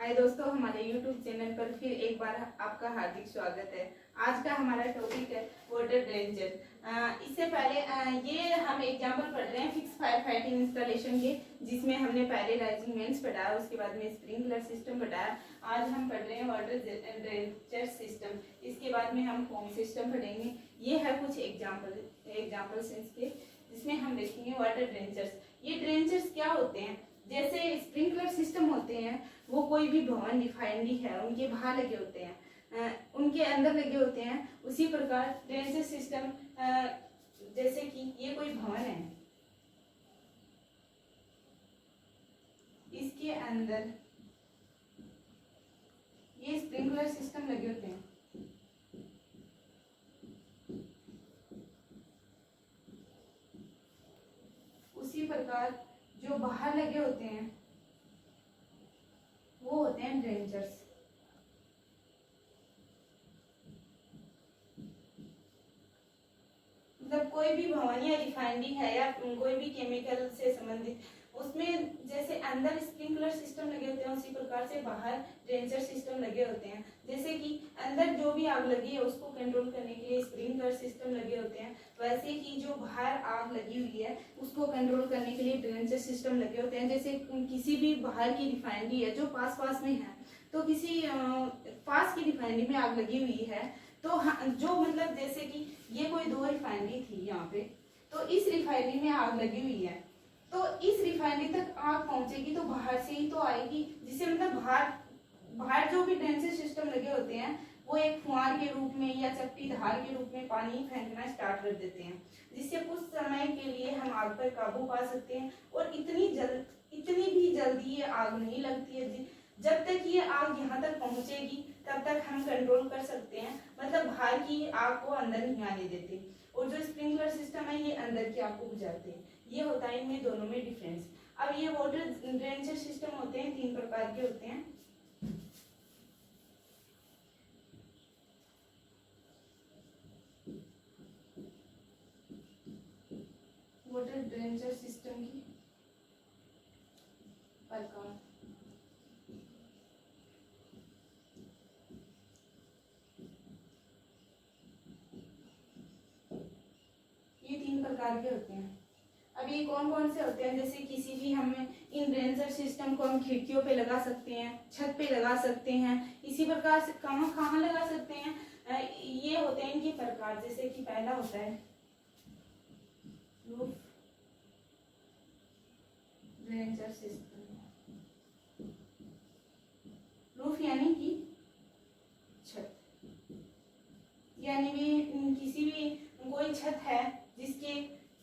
हाय दोस्तों, हमारे YouTube channel पर फिर एक बार आपका हार्दिक स्वागत है। आज का हमारा टॉपिक है वाटर ड्रेंचर। इससे पहले ये हम एग्जांपल पढ़ रहे हैं फिक्स फायर फाइटिंग इंस्टॉलेशन के, जिसमें हमने पहले राइजिंग मेंस पढ़ा, उसके बाद में स्प्रिंकलर सिस्टम पढ़ाया। आज हम पढ़ रहे हैं वाटर ड्रेंचर सिस्टम, इसके बाद में हम होम सिस्टम पढ़ेंगे। ये है कुछ एग्जाम्पल्स इसके, जिसमें हम देखेंगे वाटर ड्रेंचर्स। ये ड्रेंचर्स क्या होते हैं? जैसे स्प्रिंकलर सिस्टम होते हैं, वो कोई भी भवन रिफाइनरी है उनके बाहर लगे होते हैं, उनके अंदर लगे होते हैं। उसी प्रकार ड्रेनेज सिस्टम, जैसे कि ये कोई भवन है, इसके अंदर ये स्प्रिंकलर सिस्टम लगे होते हैं। उसी प्रकार जो बाहर लगे होते हैं वो होते हैं ड्रेंचर्स। मतलब कोई भी भवन या रिफाइनरी है या कोई भी केमिकल से संबंधित, उसमें जैसे अंदर स्प्रिंकलर सिस्टम लगे होते हैं, उसी प्रकार से बाहर ड्रेंचर सिस्टम लगे होते हैं। जैसे कि अंदर जो भी आग लगी है उसको कंट्रोल करने के लिए स्प्रिंकलर सिस्टम लगे होते हैं, वैसे कि जो बाहर आग लगी हुई है उसको कंट्रोल करने के लिए ड्रेंचर सिस्टम लगे होते हैं। जैसे किसी भी बाहर की रिफाइनरी है जो पास में है, तो किसी पास की रिफाइनरी में आग लगी हुई है, तो जो मतलब जैसे कि ये कोई 2 रिफाइनरी थी यहाँ पे, तो इस रिफाइनरी में आग लगी हुई है, तो इस रिफाइनरी तक आग पहुंचेगी तो बाहर से ही तो आएगी, जिससे मतलब बाहर जो भी ड्रेनेज सिस्टम लगे होते हैं वो एक फुहार के रूप में या चपटी धार के रूप में पानी फेंकना स्टार्ट कर देते हैं, जिससे कुछ समय के लिए हम आग पर काबू पा सकते हैं। और इतनी भी जल्दी ये आग नहीं लगती है। जब तक ये आग यहाँ तक पहुंचेगी तब तक हम कंट्रोल कर सकते हैं, मतलब बाहर की आग को अंदर नहीं आने देते। और जो स्प्रिंकलर सिस्टम है ये अंदर की आग को बुझाते हैं। ये होता है इनमें दोनों में डिफरेंस। अब ये वाटर ड्रेनेज सिस्टम होते हैं, 3 प्रकार के होते हैं। वाटर ड्रेनेज सिस्टम की प्रकार, ये 3 प्रकार के होते हैं। अब ये कौन से होते हैं? जैसे किसी भी हमें इन ड्रेनेज सिस्टम को हम खिड़कियों पे लगा सकते हैं, छत पे लगा सकते हैं। इसी प्रकार से कहाँ लगा सकते हैं? ये होते हैं इनके प्रकार। जैसे कि पहला होता है रूफ ड्रेनेज सिस्टम। रूफ यानी कि छत, यानी भी किसी भी कोई छत है जिसके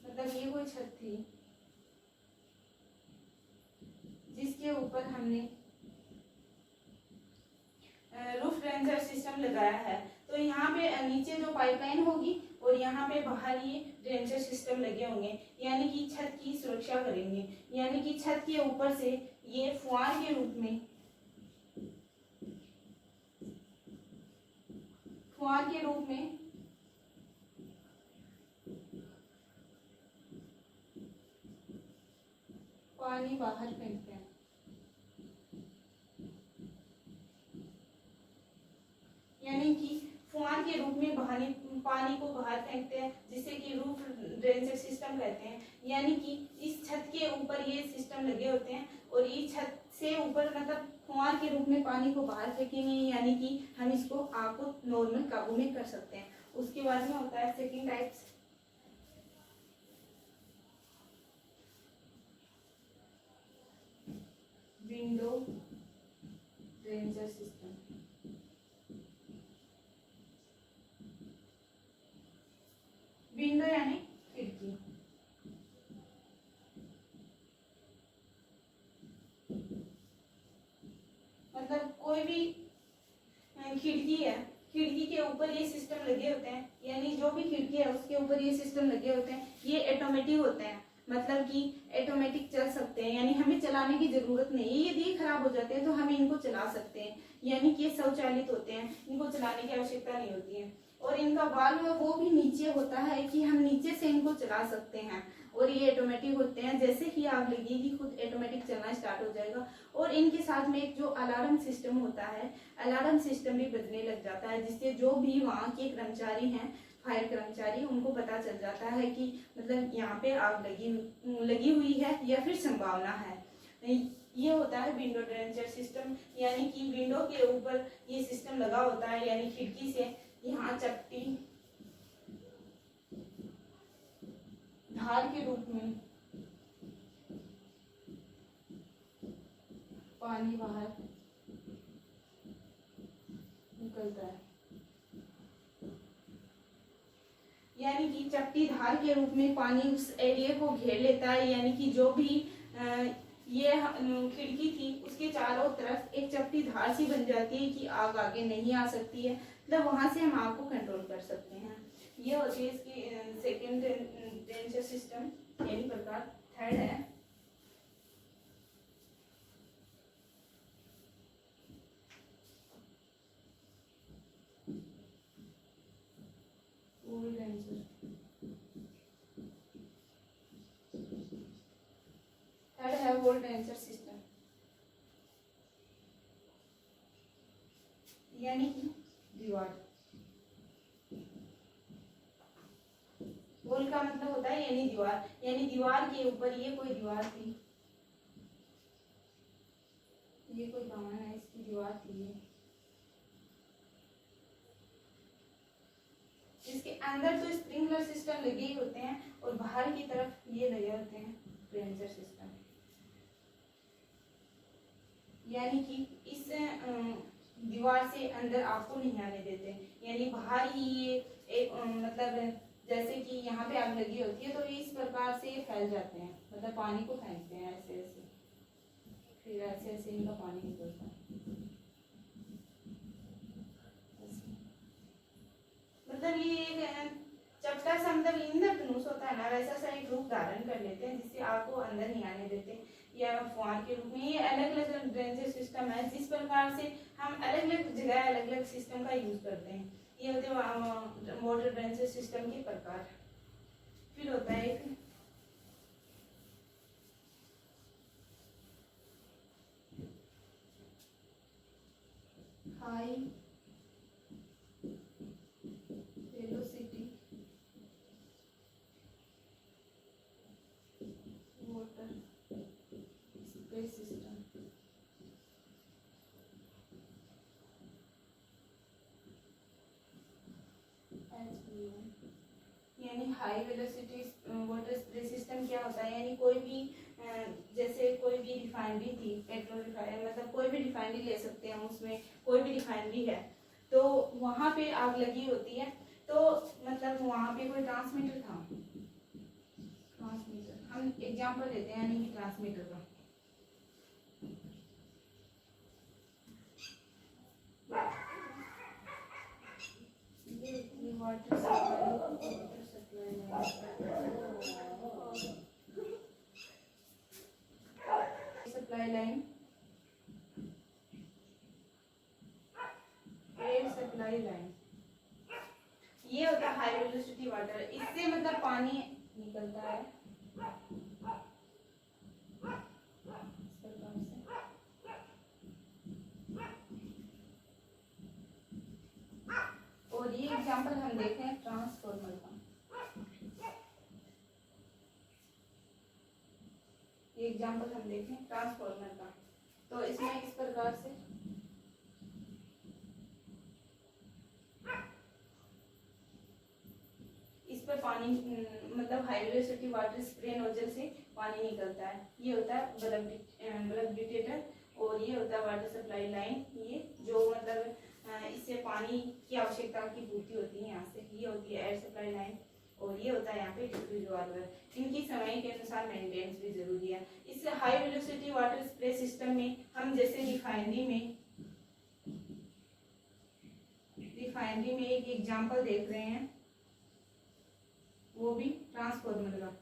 मतलब ये कोई छत थी जिसके ऊपर हमने रूफ ड्रेनेज सिस्टम लगाया है, तो यहाँ पे नीचे जो पाइपलाइन होगी और यहाँ पे बाहर ये ड्रेनेज सिस्टम लगे होंगे, यानी कि छत की सुरक्षा करेंगे। यानी कि छत के ऊपर से ये फुहार के रूप में पानी बाहर फेंकते हैं। यानी कि फुहार के रूप में पानी को बाहर फेंकते हैं, जिसे कि रूफ ड्रेनेज सिस्टम कहते हैं। यानी कि इस छत के ऊपर ये सिस्टम लगे होते हैं और ये छत से ऊपर मतलब फुहार के रूप में पानी को बाहर फेंकेंगे, यानी कि हम इसको आग को नॉर्मल काबू में कर सकते हैं। उसके बाद में होता है second types, window drainage system. Window यानी खिड़की, मतलब कोई भी खिड़की है, खिड़की के ऊपर ये सिस्टम लगे होते हैं, यानी जो भी खिड़की है उसके ऊपर ये सिस्टम लगे होते हैं। ये ऑटोमेटिक होते हैं, मतलब कि ऑटोमेटिक चल सकते हैं, यानी हमें चलाने की जरूरत नहीं है। यदि खराब हो जाते हैं तो हम इनको चला सकते हैं, यानी कि ये स्वचालित होते हैं, इनको चलाने की आवश्यकता नहीं होती है। और इनका वाल्व वो भी नीचे होता है कि हम नीचे से इनको चला सकते हैं और ये ऑटोमेटिक होते हैं। जैसे ही आग लगेगी खुद ऑटोमेटिक चलना स्टार्ट हो जाएगा। और इनके साथ में एक जो अलार्म सिस्टम होता है, अलार्म सिस्टम भी बजने लग जाता है, जिससे जो भी वहाँ के कर्मचारी हैं, फायर कर्मचारी, उनको पता चल जाता है कि मतलब यहाँ पे आग लगी हुई है या फिर संभावना है। ये होता है विंडो ड्रेंचर सिस्टम, यानी कि विंडो के ऊपर ये सिस्टम लगा होता है, यानी खिड़की से यहाँ चपटी धार के रूप में पानी बाहर निकलता है, यानी कि चपटी धार के रूप में पानी उस एरिया को घेर लेता है। यानी कि जो भी ये खिड़की थी उसके चारों तरफ एक चपटी धार सी बन जाती है कि आग आगे नहीं आ सकती है, मतलब वहां से हम आग को कंट्रोल कर सकते हैं। ये होती है इसकी सेकेंड ड्रेंचर सिस्टम, यानी प्रकार। थर्ड है वोल ड्रेंचर। थर्ड है वोल ड्रेंचर सिस्टम, यानी कि दीवार। वोल का मतलब होता है यानी दीवार, यानी दीवार के ऊपर ये कोई दीवार थी, ये कोई भवन है, इसकी दीवार थी ये, इसके अंदर तो स्प्रिंकलर सिस्टम लगे ही होते हैं और बाहर की तरफ ये लगे होते हैं ड्रेंचर सिस्टम। यानी कि इस दीवार से अंदर आपको नहीं आने देते, यानी बाहर ही ये एक मतलब जैसे कि यहाँ पे आग लगी होती है तो इस प्रकार से ये फैल जाते हैं, मतलब पानी को फेंकते हैं ऐसे ऐसे, फिर ऐसे ऐसे इनका पानी निकलता है। मतलब ये एक चपटा सा मतलब इंद्रधनुष होता है ना, वैसा सा एक रूप धारण कर लेते हैं जिससे आपको अंदर नहीं आने देते, या फुहार के रूप में। ये अलग अलग ड्रेनेज सिस्टम है, जिस प्रकार से हम अलग अलग जगह अलग अलग सिस्टम का यूज करते हैं। ये होते हैं वाटर ड्रेनेज सिस्टम के प्रकार। फिर होता है एक high velocity water spray system. यानी high velocity water spray system क्या होता है, यानी कोई भी जैसे कोई भी रिफाइनरी थी, पेट्रोल रिफाइनरी, मतलब कोई भी रिफाइनरी ले सकते हैं हम, उसमें कोई भी रिफाइनरी है तो वहाँ पे आग लगी होती है, तो मतलब वहाँ पे कोई ट्रांसमीटर था, ट्रांसमीटर हम एग्जांपल देते हैं, यानी कि ट्रांसमीटर का water supply line, air supply line, ये होता है हाई वेलोसिटी वाटर। इससे मतलब पानी निकलता है और ये एग्जांपल हम देखें ट्रांसफार्मर का, ये एग्जांपल हम देखें ट्रांसफार्मर का, तो इसमें इस प्रकार से इस पर पानी मतलब high velocity water spray nozzle से पानी निकलता है। ये होता है बल्ब डिटेक्टर और ये होता है वाटर सप्लाई लाइन, ये जो मतलब इससे पानी की आवश्यकता की पूर्ति होती है यहाँ से। ये होती है एयर सप्लाई लाइन और ये होता है यहाँ पे डिफ्यूज वाल्व। इनकी समय के अनुसार मेंटेनेंस भी जरूरी है। इस high velocity water spray system में हम जैसे रिफाइनरी में एक एग्जांपल देख रहे हैं, वो भी ट्रांसफार्मर का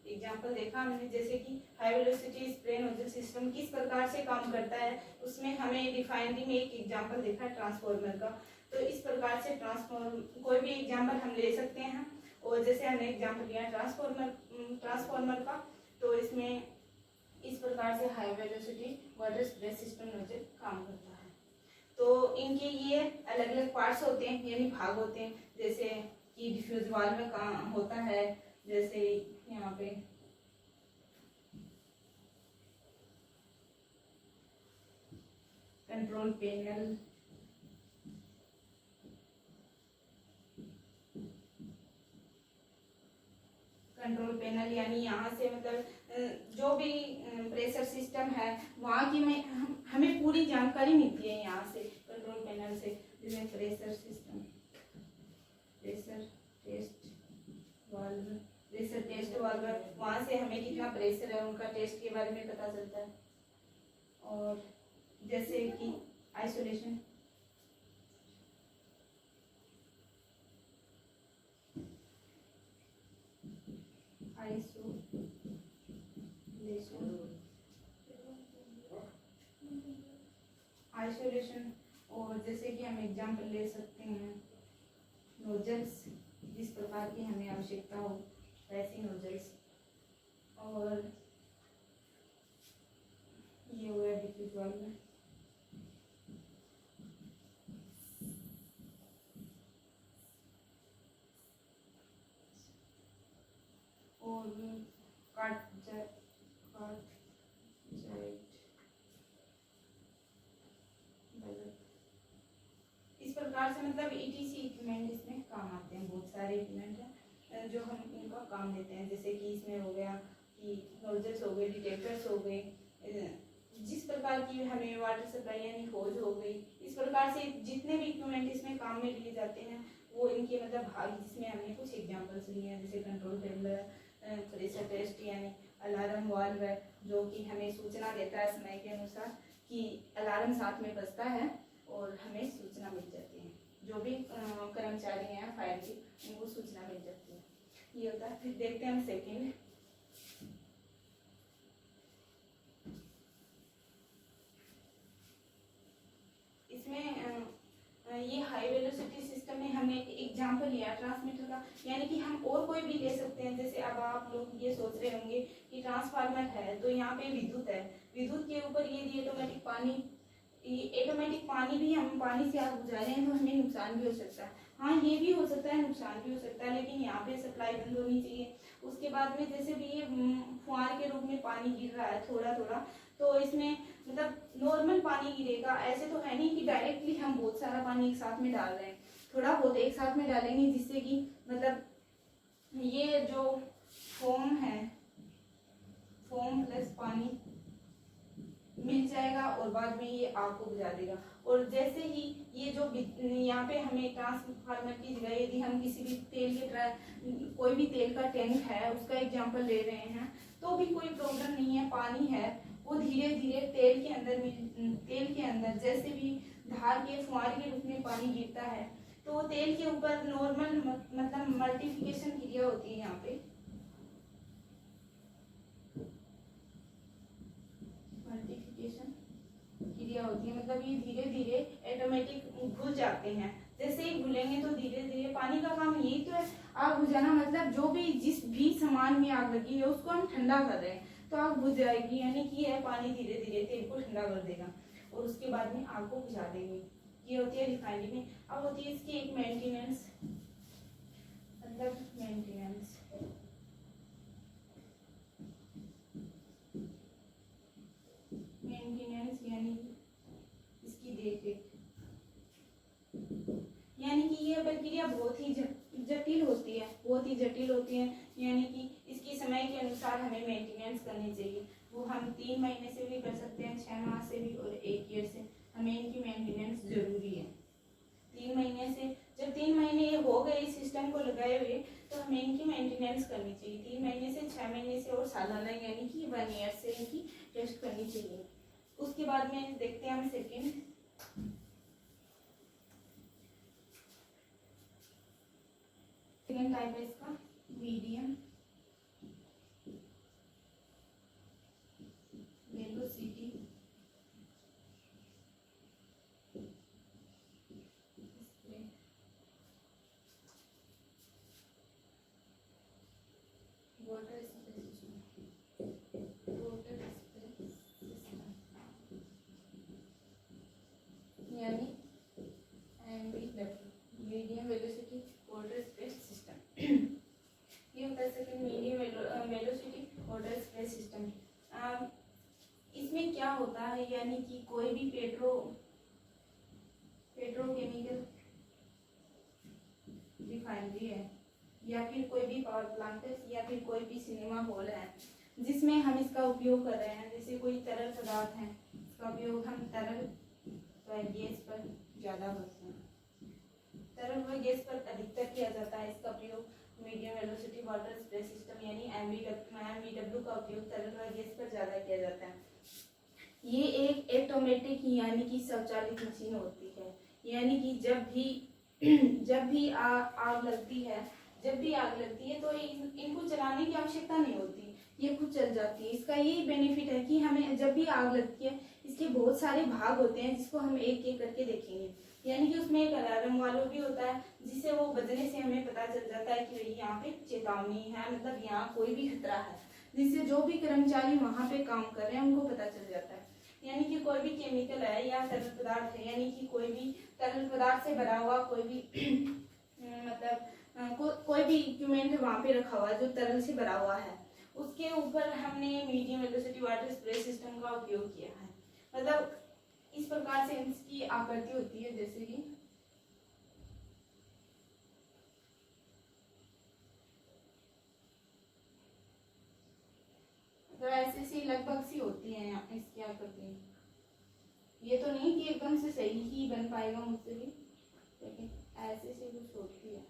एग्जांपल देखा हमने, जैसे कि high velocity spray nozzle system किस प्रकार से काम करता है, उसमें हमें रिफाइनरी में एक एग्जांपल देखा ट्रांसफार्मर का। तो इस प्रकार से ट्रांसफॉर्म कोई भी एग्जाम्पल हम ले सकते हैं। और जैसे हमने एग्जाम्पल लिया ट्रांसफॉर्मर का, तो इसमें इस प्रकार से high velocity water spray system nozzle काम करता है। तो इनके ये अलग अलग पार्ट्स होते हैं, यानी भाग होते हैं, जैसे कि डिफ्यूज वाल्व में काम होता है, जैसे यहाँ पे कंट्रोल पैनल, यानी यहाँ से मतलब जो भी प्रेशर सिस्टम है वहाँ की में हमें पूरी जानकारी मिलती है यहाँ से कंट्रोल पैनल से। जैसे pressure system, pressure test valve, वहाँ से हमें कितना प्रेशर है उनका टेस्ट के बारे में पता चलता है। और जैसे कि आइसोलेशन, आइसोलेशन। और जैसे कि हम एग्जाम्पल ले सकते हैं नोजल्स, जिस प्रकार की हमें आवश्यकता हो वैसी नोजल्स। और ये हुआ डिफ्यूज वाल्व। और इस प्रकार से मतलब ETC इक्विपमेंट इसमें काम आते हैं। बहुत सारे इक्विपमेंट हैं जो हम इनका काम लेते हैं, जैसे कि इसमें हो गया कि नोजल्स हो गए, डिटेक्टर्स हो गए, जिस प्रकार की हमें वाटर सप्लाई यानी होज हो गई, इस प्रकार से जितने भी इक्विपमेंट इसमें काम में लिए जाते हैं वो इनके मतलब भाग, जिसमें हमने कुछ एग्जांपल्स लिए हैं, जैसे कंट्रोल पैनल, प्रेशर टेस्ट यानी अलार्म वाल्व है जो कि हमें सूचना देता है समय के अनुसार कि अलार्म साथ में बजता है और हमें सूचना मिल जाती है। जो भी कर्मचारी हैं फायर की, उनको सूचना मिल जाती है। ये होता है। फिर देखते हैं हम सेकेंड, इसमें ये हाई वेलोसिटी सिस्टम में हमने एक एग्जांपल लिया ट्रांसमीटर का, यानी कि हम और कोई भी ले सकते हैं। जैसे अब आप लोग ये सोच रहे होंगे कि ट्रांसफार्मर है तो यहाँ पे विद्युत है, विद्युत के ऊपर ये ऑटोमेटिक पानी भी हम पानी से आग बुझा रहे हैं तो हमें नुकसान भी हो सकता है। हाँ, ये भी हो सकता है, नुकसान भी हो सकता है, लेकिन यहाँ पे सप्लाई बंद होनी चाहिए। उसके बाद में जैसे भी ये फुहार के रूप में पानी गिर रहा है थोड़ा थोड़ा, तो इसमें मतलब नॉर्मल पानी गिरेगा, ऐसे तो है नहीं कि डायरेक्टली हम बहुत सारा पानी एक साथ में डाल रहे हैं। थोड़ा बहुत एक साथ में डालेंगे जिससे कि मतलब ये जो फोम है, फोम प्लस पानी मिल जाएगा और बाद में ये आग को बुझा देगा। और जैसे ही ये जो यहाँ पे हमें ट्रांसफार्मर की जगह यदि हम किसी भी तेल के कोई भी तेल का टैंक है उसका एग्जांपल ले रहे हैं तो भी कोई प्रॉब्लम नहीं है। पानी है वो धीरे धीरे तेल के अंदर जैसे भी धार के फुहारे के रूप में पानी गिरता है तो तेल के ऊपर नॉर्मल मतलब मल्टीप्लिकेशन क्रिया होती है। यहाँ पे मल्टीप्लिकेशन क्रिया होती है, मतलब ये धीरे धीरे ऑटोमेटिक घुल जाते हैं। जैसे ही घुलेंगे तो धीरे धीरे पानी का काम यही तो है, आग बुझाना। मतलब जो भी जिस भी सामान में आग लगी है उसको हम ठंडा कर रहे हैं तो आग बुझ जाएगी, यानी कि यह पानी धीरे धीरे तेल को ठंडा कर देगा और उसके बाद में आग को बुझा देंगे। ये होती है रिफाइनरी में। अब होती है इसकी एक मेंटेनेंस, मतलब मेंटेनेंस यानी इसकी देखरेख, यानी कि यह प्रक्रिया बहुत ही जटिल होती है, यानी कि इसकी समय के अनुसार हमें मेंटेनेंस करनी चाहिए। वो हम 3 महीने से भी कर सकते हैं, 6 माह से भी और 1 ईयर से। हमें इनकी मेंटेनेंस जरूरी है। 3 महीने से जब 3 महीने हो गए इस सिस्टम को लगाए हुए तो हमें इनकी मेंटेनेंस करनी चाहिए। 3 महीने से 6 महीने से और सालाना यानी कि 1 ईयर से इनकी टेस्ट करनी चाहिए। उसके बाद में देखते हैं हम सेकेंड टाइप है इसका मीडियम वेलोसिटी यानी कि कोई भी पेट्रोकेमिकल रिफाइनरी है, या फिर कोई भी पावर प्लांट है, या फिर कोई भी सिनेमा हॉल है जिसमें हम इसका उपयोग कर रहे हैं, जैसे कोई तरल पदार्थ है, इसका उपयोग हम तरल व गैस पर ज़्यादा करते हैं। तरल व गैस पर अधिकतर किया जाता है। इसका प्रयोग medium velocity water spray system यानी एमवीडब्ल्यू का उपयोग तरल व गैस पर ज़्यादा किया जाता है। ये एक ऑटोमेटिक यानी कि स्वचालित मशीन होती है, यानी कि जब भी आग लगती है तो इनको चलाने की आवश्यकता नहीं होती, ये खुद चल जाती है। इसका यही बेनिफिट है कि हमें जब भी आग लगती है इसके बहुत सारे भाग होते हैं जिसको हम एक एक करके देखेंगे। यानी कि उसमें एक अलार्म वाल्व भी होता है जिससे वो बजने से हमें पता चल जाता है कि भाई यहाँ पे चेतावनी है, मतलब यहाँ कोई भी खतरा है, जिससे जो भी कर्मचारी वहाँ पे काम कर रहे हैं उनको पता चल जाता है। यानी कि कोई भी केमिकल है या तरल पदार्थ है, यानी कि कोई भी तरल पदार्थ से भरा हुआ कोई भी मतलब कोई भी इक्विपमेंट वहाँ पे रखा हुआ है जो तरल से भरा हुआ है, उसके ऊपर हमने medium velocity water spray system का उपयोग किया है। मतलब इस प्रकार से इसकी आकृति होती है, जैसे कि तो ऐसे सी लगभग सी होती है इसकी आकृति। ये तो नहीं कि एकदम से सही ही बन पाएगा मुझसे भी, लेकिन ऐसे से कुछ होती है।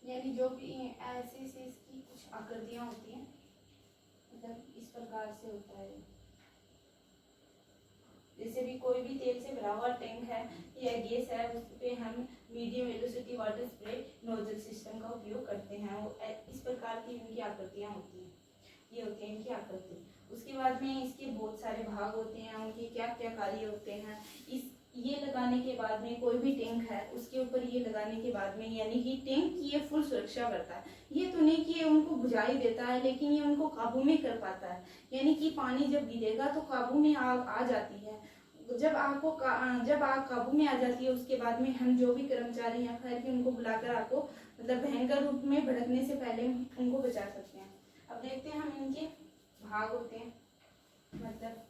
यानी जो भी ऐसे से इसकी कुछ आकृतियां होती हैं, मतलब इस प्रकार से होता है। जैसे भी कोई भी तेल से भरा हुआ टैंक है या गैस है, उस पे हम medium velocity water spray nozzle system का उपयोग करते हैं। वो इस प्रकार की इनकी आकृतियां होती हैं, ये होती है इनकी आकृति। उसके बाद में इसके बहुत सारे भाग होते हैं, उनके क्या क्या कार्य होते हैं। ये लगाने के बाद में कोई भी टैंक है उसके ऊपर ये लगाने के बाद में, यानी कि टैंक की ये फुल सुरक्षा करता है। ये तो नहीं कि ये उनको बुझा ही देता है, लेकिन ये उनको काबू में कर पाता है। यानी कि पानी जब गिरेगा तो काबू में आग आ जाती है। जब आग काबू में आ जाती है, उसके बाद में हम जो भी कर्मचारी हैं खैर के उनको बुलाकर आग को मतलब भयंकर रूप में भड़कने से पहले उनको बचा सकते हैं। अब देखते हैं हम इनके भाग होते हैं, मतलब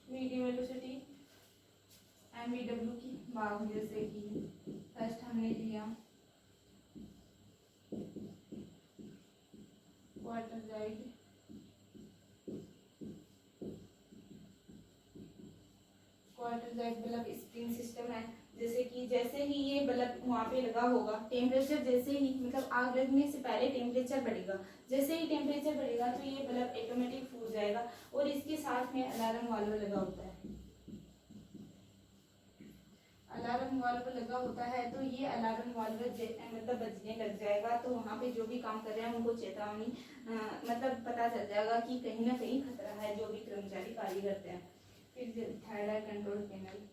मीडियम वेलोसिटी एमवीडब्ल्यू की भाग, जैसे कि फर्स्ट हमने लिया वाटर जाइड, बल्ब स्प्रिंग सिस्टम है। जैसे ही ये बल्ब वहाँ पे लगा होगा, टेम्परेचर जैसे ही मतलब आग लगने से पहले टेम्परेचर बढ़ेगा, जैसे ही टेम्परेचर बढ़ेगा तो ये बल्ब ऑटोमेटिक फूट जाएगा। और इसके साथ में अलार्म वाल्व लगा होता है। अलार्म वाल्व लगा होता है तो ये अलार्म वाल्व मतलब बजने लग जाएगा, तो वहाँ पे जो भी काम कर रहे हैं उनको चेतावनी मतलब पता चल जाएगा कि कहीं ना कहीं खतरा है, जो भी कर्मचारी कार्य करते हैं। फिर थर्ड है कंट्रोल पैनल।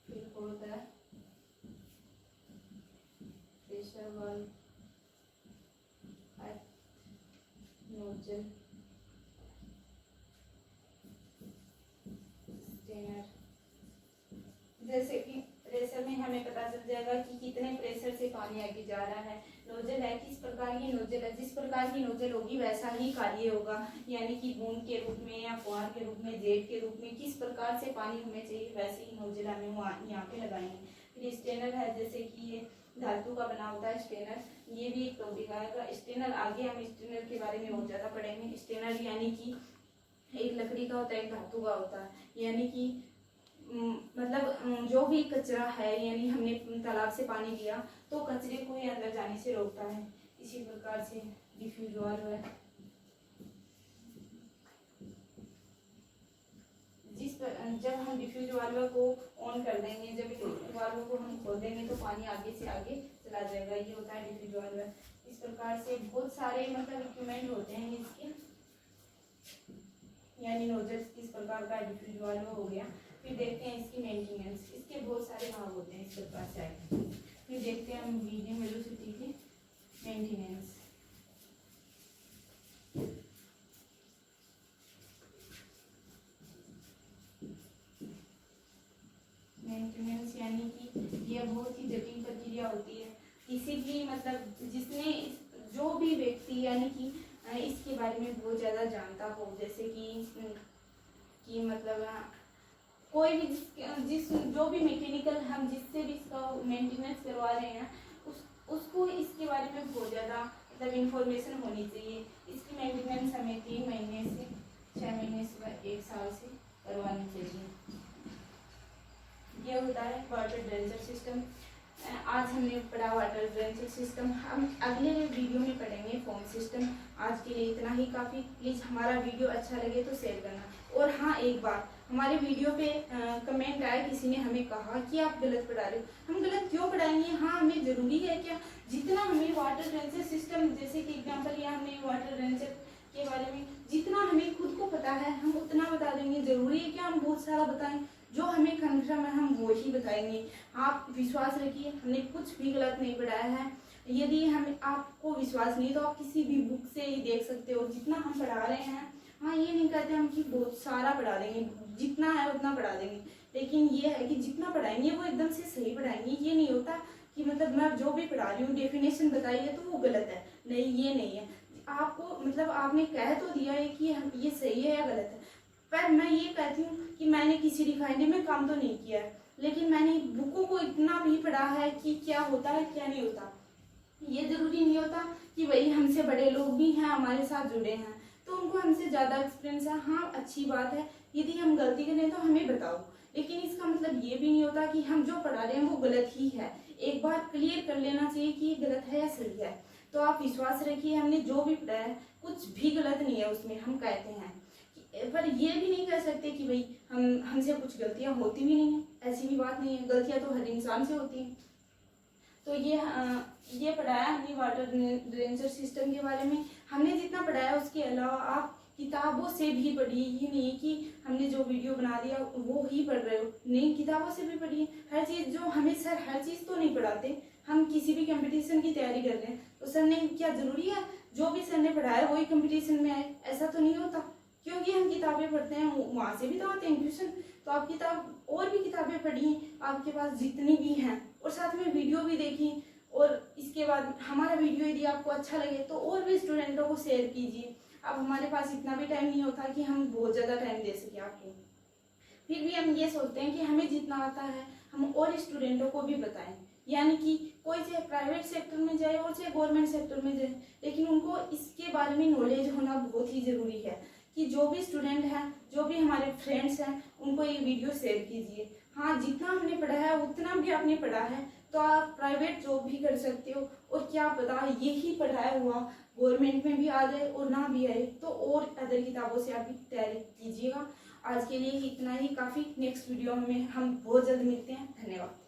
फिर फोर्थ है प्रेशर वाल्व, नोजल, स्टेनर। जैसे कि प्रेशर में हमें पता चल जाएगा कि कितने प्रेशर से पानी आगे जा रहा है। नोजल है, किस प्रकार की नोजल है, जिस प्रकार की नोजल होगी वैसा ही कार्य होगा, यानी कि बूंद के रूप में या फुहार के रूप में, जेट के रूप में, किस प्रकार से पानी हमें चाहिए वैसे ही नोजल हमें यहाँ पे लगाएंगे। फिर स्टेनर है, जैसे कि ये धातु का बना होता है स्टेनर, ये भी एक टॉपिक आएगा। स्टेनर आगे हम स्टेनर के बारे में बहुत ज़्यादा पढ़ेंगे। स्टेनर यानी कि एक लकड़ी का होता है, एक धातु का होता है, यानी कि मतलब जो भी कचरा है, यानी हमने तालाब से पानी लिया तो कचरे को ही अंदर जाने से रोकता है। इसी प्रकार से डिफ्यूज वाल्व है, जब हम डिफ्यूज वाल्व को ऑन कर देंगे, जब वाल्व को हम खोल देंगे तो पानी आगे से आगे चला जाएगा, ये होता है डिफ्यूज वाल्व। इस प्रकार से बहुत सारे मतलब इक्विपमेंट होते हैं इसके, यानी नोजल्स किस प्रकार का डिफ्यूज वाल्व हो गया। फिर देखते हैं इसकी मेंटेनेंस, इसके बहुत सारे भाग होते हैं इस प्रकार से आए। फिर देखते हैं हम मीडियम वेलोसिटी की मेंटेनेंस। मेंटेनेंस यानी कि यह बहुत ही जटिल प्रक्रिया होती है। किसी भी मतलब जिसने जो भी व्यक्ति यानी कि इसके बारे में बहुत ज़्यादा जानता हो, जैसे कि मतलब कोई भी जिस जो भी मैकेनिकल हम जिससे भी इसका मेंटेनेंस करवा रहे हैं उसको इसके बारे में बहुत ज़्यादा मतलब इंफॉर्मेशन होनी चाहिए। इसकी मेंटेनेंस हमें 3 महीने से 6 महीने से 1 साल से करवानी चाहिए। यह होता है वाटर ड्रेंचर सिस्टम। आज हमने पढ़ा वाटर ड्रेंचर सिस्टम, हम अगले वीडियो में पढ़ेंगे फोम सिस्टम। आज के लिए इतना ही काफ़ी। प्लीज़ हमारा वीडियो अच्छा लगे तो शेयर करना। और हाँ, एक बात, हमारे वीडियो पे कमेंट आया, किसी ने हमें कहा कि आप गलत पढ़ा रहे हो। हम गलत क्यों पढ़ाएंगे? हाँ, हमें ज़रूरी है क्या जितना हमें वाटर ड्रेंचर सिस्टम, जैसे कि एग्जाम्पल लिया हमने वाटर ड्रेंचर के बारे में, जितना हमें खुद को पता है हम उतना बता देंगे। ज़रूरी है क्या हम बहुत सारा बताएं? जो हमें कंफर्म है हम वो ही बताएंगे। आप विश्वास रखिए, हमने कुछ भी गलत नहीं पढ़ाया है। यदि हम आपको विश्वास नहीं तो आप किसी भी बुक से ही देख सकते हो जितना हम पढ़ा रहे हैं। हाँ, ये नहीं कहते हम कि बहुत सारा पढ़ा देंगे, जितना है उतना पढ़ा देंगे, लेकिन ये है कि जितना पढ़ाएंगे वो एकदम से सही पढ़ाएंगे। ये नहीं होता कि मतलब मैं जो भी पढ़ा रही हूँ डेफिनेशन बताई है तो वो गलत है। नहीं, ये नहीं है। आपको मतलब आपने कह तो दिया है कि ये सही है या गलत है, पर मैं ये कहती हूँ कि मैंने किसी रिफाइनरी में काम तो नहीं किया है, लेकिन मैंने बुकों को इतना भी पढ़ा है कि क्या होता है क्या नहीं होता। ये जरूरी नहीं होता कि वही हमसे बड़े लोग भी हैं हमारे साथ जुड़े हैं तो उनको हमसे ज़्यादा एक्सपीरियंस है। हाँ, अच्छी बात है, यदि हम गलती करें तो हमें बताओ, लेकिन इसका मतलब ये भी नहीं होता कि हम जो पढ़ा रहे हैं वो गलत ही है। एक बार क्लियर कर लेना चाहिए कि ये गलत है या सही है। तो आप विश्वास रखिए, हमने जो भी पढ़ा है कुछ भी गलत नहीं है उसमें। हम कहते हैं पर ये भी नहीं कह सकते कि भाई हमसे कुछ गलतियां होती भी नहीं है। ऐसी भी बात नहीं है, गलतियां तो हर इंसान से होती हैं। तो ये पढ़ाया हमने वाटर ड्रेंचर सिस्टम के बारे में। हमने जितना पढ़ाया उसके अलावा आप किताबों से भी पढ़िए। ये नहीं कि हमने जो वीडियो बना दिया वो ही पढ़ रहे हो, नहीं, किताबों से भी पढ़िए। हर चीज़ जो हमें सर हर चीज़ तो नहीं पढ़ाते। हम किसी भी कंपटीशन की तैयारी कर रहे हैं तो सर ने क्या जरूरी है जो भी सर ने पढ़ाया वही कंपटीशन में आए? ऐसा तो नहीं होता, क्योंकि हम किताबें पढ़ते हैं, वहाँ से भी तो आते हैं क्वेश्चन। तो आप किताब और भी किताबें पढ़िए आपके पास जितनी भी हैं, और साथ में वीडियो भी देखिए। और इसके बाद हमारा वीडियो यदि आपको अच्छा लगे तो और भी स्टूडेंटों को शेयर कीजिए। अब हमारे पास इतना भी टाइम नहीं होता कि हम बहुत ज़्यादा टाइम दे सके आपको, फिर भी हम ये सोचते हैं कि हमें जितना आता है हम और स्टूडेंटों को भी बताएं। यानी कि कोई चाहे प्राइवेट सेक्टर में जाए और चाहे गवर्नमेंट सेक्टर में जाए, लेकिन उनको इसके बारे में नॉलेज होना बहुत ही ज़रूरी है। कि जो भी स्टूडेंट हैं, जो भी हमारे फ्रेंड्स हैं, उनको ये वीडियो शेयर कीजिए। हाँ, जितना हमने पढ़ा है उतना भी आपने पढ़ा है तो आप प्राइवेट जॉब भी कर सकते हो। और क्या पता यही पढ़ाया हुआ गवर्नमेंट में भी आ जाए और ना भी आए तो और अदर किताबों से आप भी तैयारी कीजिएगा। आज के लिए इतना ही काफ़ी। नेक्स्ट वीडियो में हम बहुत जल्द मिलते हैं। धन्यवाद।